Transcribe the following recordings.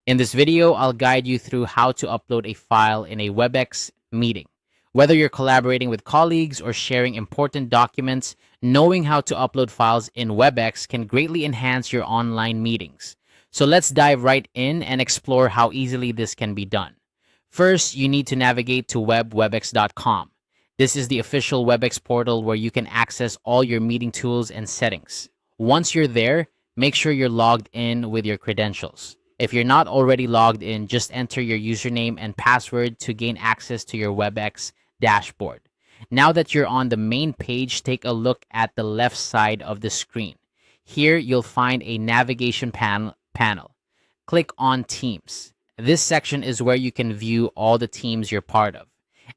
In this video, I'll guide you through how to upload a file in a Webex meeting. Whether you're collaborating with colleagues or sharing important documents, knowing how to upload files in Webex can greatly enhance your online meetings. So let's dive right in and explore how easily this can be done. First, you need to navigate to webex.com. This is the official Webex portal where you can access all your meeting tools and settings. Once you're there, make sure you're logged in with your credentials. If you're not already logged in, just enter your username and password to gain access to your Webex dashboard. Now that you're on the main page, take a look at the left side of the screen. Here, you'll find a navigation panel. Click on Teams. This section is where you can view all the teams you're part of,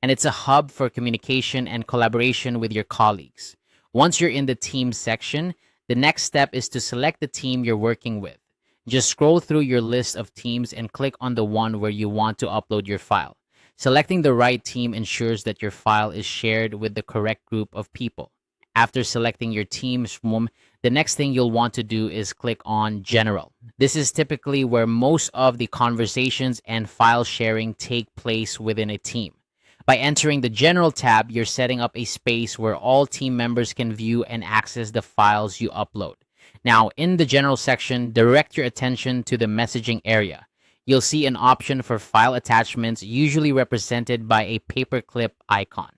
and it's a hub for communication and collaboration with your colleagues. Once you're in the Teams section, the next step is to select the team you're working with. Just scroll through your list of teams and click on the one where you want to upload your file. Selecting the right team ensures that your file is shared with the correct group of people. After selecting your team's room, the next thing you'll want to do is click on General. This is typically where most of the conversations and file sharing take place within a team. By entering the General tab, you're setting up a space where all team members can view and access the files you upload. Now, in the General section, direct your attention to the messaging area. You'll see an option for file attachments, usually represented by a paperclip icon.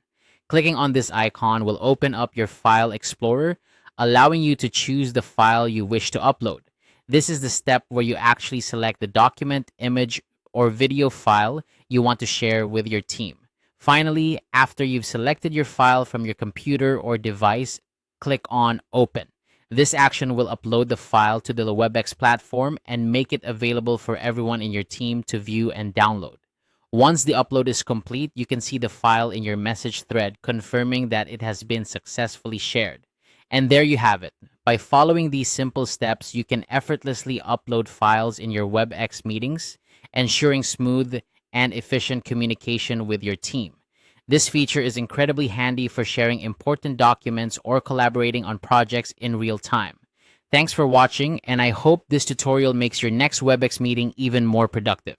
Clicking on this icon will open up your File Explorer, allowing you to choose the file you wish to upload. This is the step where you actually select the document, image, or video file you want to share with your team. Finally, after you've selected your file from your computer or device, click on Open. This action will upload the file to the Webex platform and make it available for everyone in your team to view and download. Once the upload is complete, you can see the file in your message thread confirming that it has been successfully shared. And there you have it. By following these simple steps, you can effortlessly upload files in your Webex meetings, ensuring smooth and efficient communication with your team. This feature is incredibly handy for sharing important documents or collaborating on projects in real time. Thanks for watching, and I hope this tutorial makes your next Webex meeting even more productive.